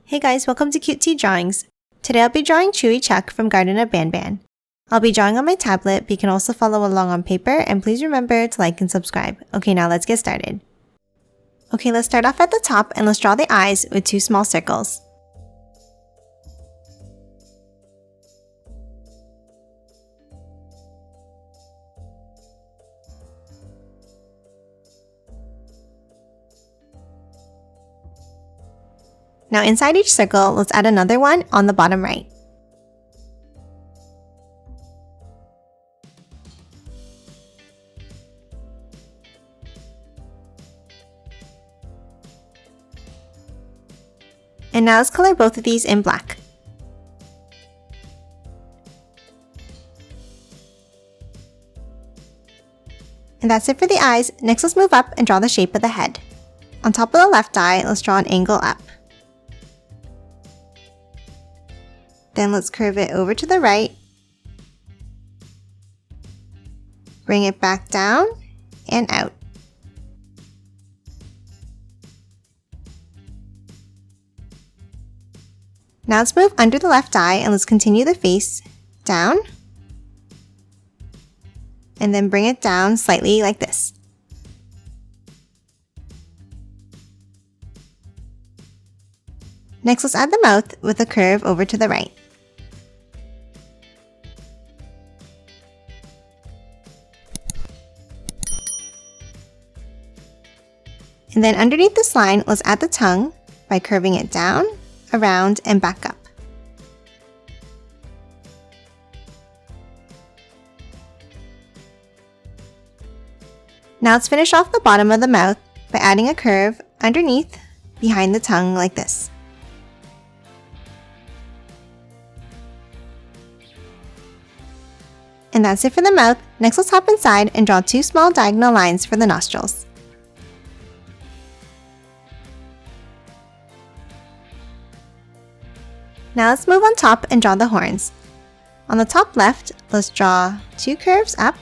Hey guys, welcome to Cute Tea Drawings. Today I'll be drawing Chewy Chuck from Garten of Banban. I'll be drawing on my tablet, but you can also follow along on paper, and please remember to like and subscribe. Okay, now let's get started. Okay, let's start off at the top and let's draw the eyes with 2 small circles. Now inside each circle, let's add another one on the bottom right. And now let's color both of these in black. And that's it for the eyes. Next, let's move up and draw the shape of the head. On top of the left eye, let's draw an angle up. Then let's curve it over to the right. Bring it back down and out. Now let's move under the left eye and let's continue the face down. And then bring it down slightly like this. Next, let's add the mouth with a curve over to the right. And then underneath this line, let's add the tongue by curving it down, around, and back up. Now let's finish off the bottom of the mouth by adding a curve underneath, behind the tongue like this. And that's it for the mouth. Next, let's hop inside and draw 2 small diagonal lines for the nostrils. Now let's move on top and draw the horns. On the top left, let's draw 2 curves up.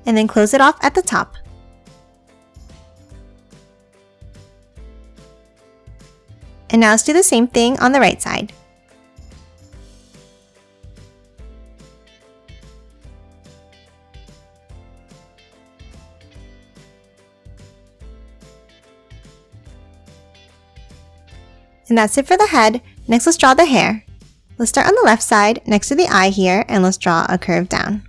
And then close it off at the top. And now let's do the same thing on the right side. And that's it for the head. Next, let's draw the hair. Let's start on the left side next to the eye here, and let's draw a curve down.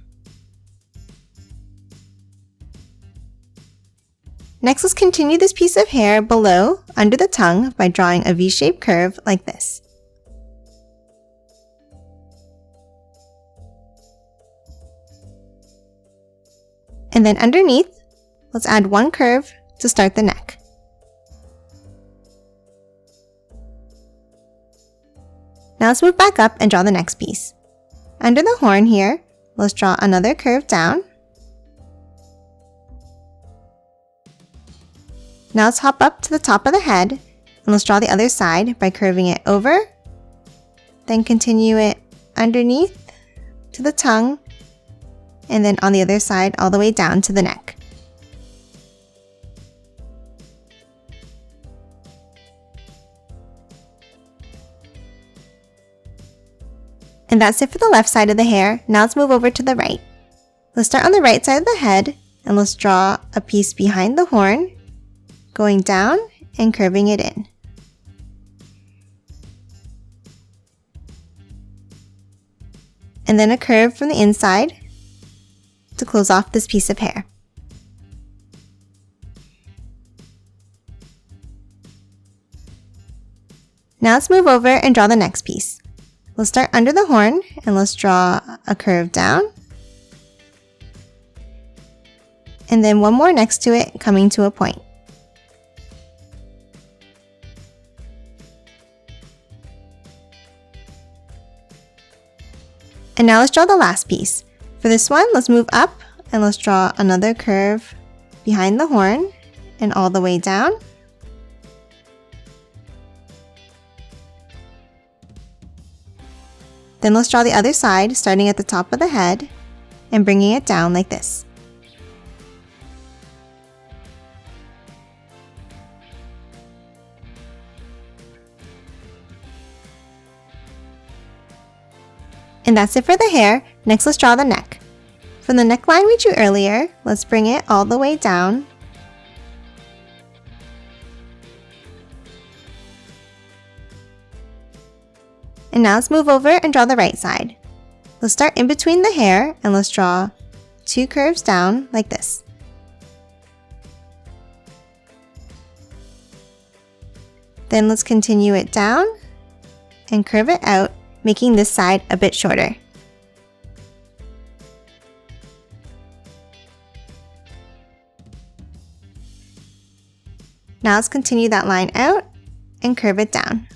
Next, let's continue this piece of hair below, under the tongue, by drawing a V-shaped curve like this. And then underneath, let's add 1 curve to start the neck. Now let's move back up and draw the next piece. Under the horn here, let's draw another curve down. Now let's hop up to the top of the head and let's draw the other side by curving it over, then continue it underneath to the tongue, and then on the other side all the way down to the neck. And that's it for the left side of the hair. Now let's move over to the right. Let's start on the right side of the head and let's draw a piece behind the horn, going down and curving it in. And then a curve from the inside to close off this piece of hair. Now let's move over and draw the next piece. Let's start under the horn and let's draw a curve down. And then 1 more next to it, coming to a point. And now let's draw the last piece. For this one, let's move up and let's draw another curve behind the horn and all the way down. Then let's draw the other side, starting at the top of the head and bringing it down like this. that's it for the hair. Next, let's draw the neck. From the neckline we drew earlier, let's bring it all the way down. And now let's move over and draw the right side. Let's start in between the hair and let's draw 2 curves down like this. Then let's continue it down and curve it out, making this side a bit shorter. Now let's continue that line out and curve it down.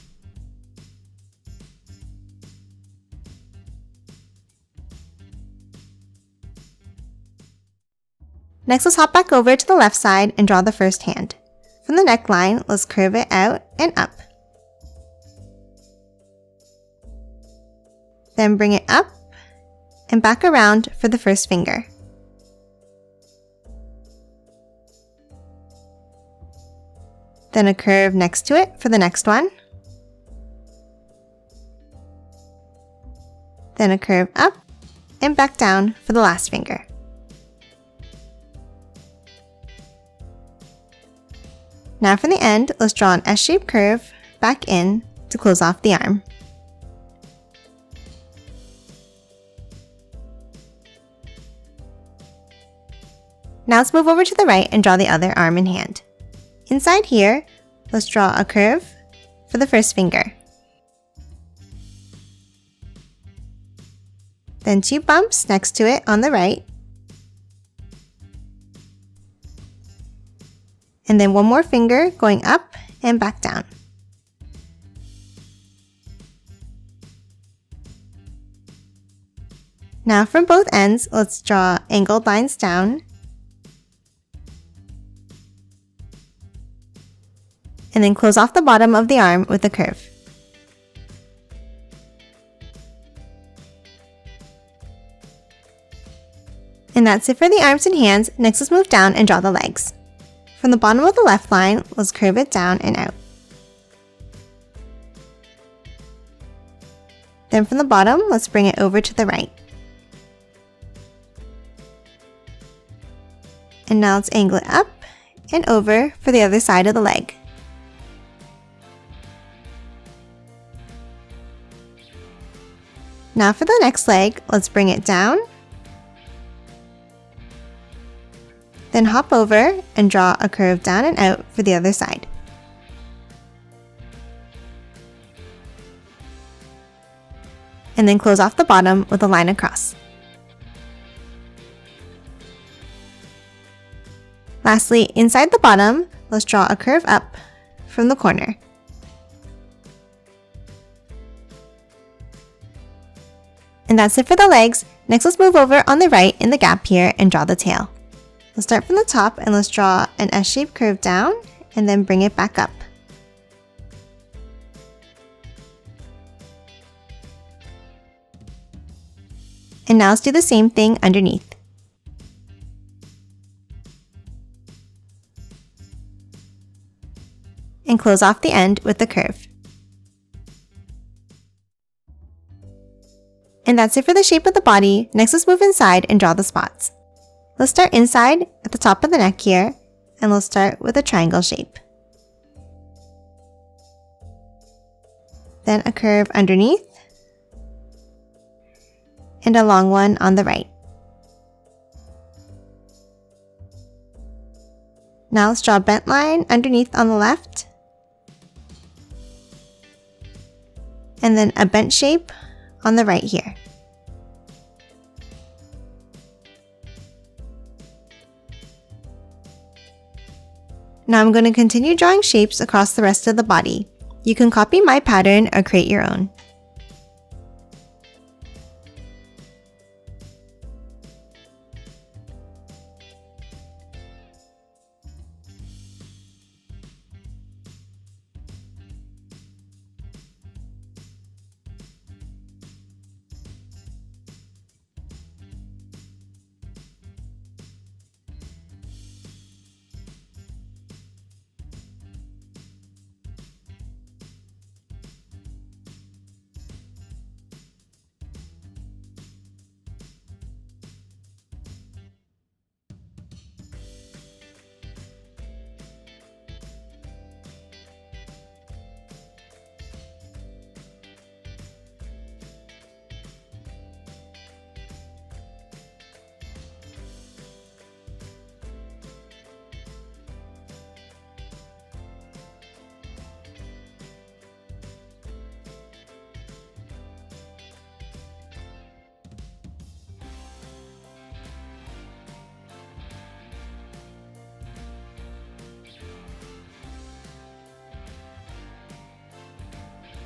Next, let's hop back over to the left side and draw the first hand. From the neckline, let's curve it out and up. Then bring it up and back around for the first finger. Then a curve next to it for the next one. Then a curve up and back down for the last finger. Now from the end, let's draw an S-shaped curve back in to close off the arm. Now let's move over to the right and draw the other arm and hand. Inside here, let's draw a curve for the first finger. Then 2 bumps next to it on the right. And then 1 more finger going up and back down. Now from both ends, let's draw angled lines down. And then close off the bottom of the arm with a curve. And that's it for the arms and hands. Next, let's move down and draw the legs. From the bottom of the left line, let's curve it down and out. Then from the bottom, let's bring it over to the right. And now let's angle it up and over for the other side of the leg. Now for the next leg, let's bring it down. Then hop over and draw a curve down and out for the other side. And then close off the bottom with a line across. Lastly, inside the bottom, let's draw a curve up from the corner. And that's it for the legs. Next, let's move over on the right in the gap here and draw the tail. Let's start from the top and let's draw an S-shaped curve down and then bring it back up. And now let's do the same thing underneath. And close off the end with the curve. And that's it for the shape of the body. Next, let's move inside and draw the spots. Let's start inside at the top of the neck here, and let's start with a triangle shape. Then a curve underneath, and a long one on the right. Now let's draw a bent line underneath on the left, and then a bent shape on the right here. Now I'm going to continue drawing shapes across the rest of the body. You can copy my pattern or create your own.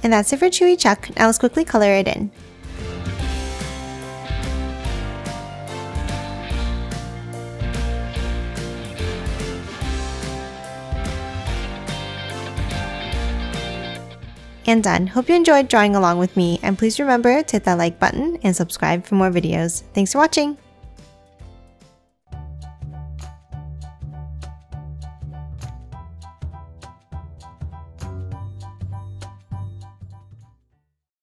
And that's it for Chewy Chuck. Now let's quickly color it in. And done. Hope you enjoyed drawing along with me, and please remember to hit that like button and subscribe for more videos. Thanks for watching!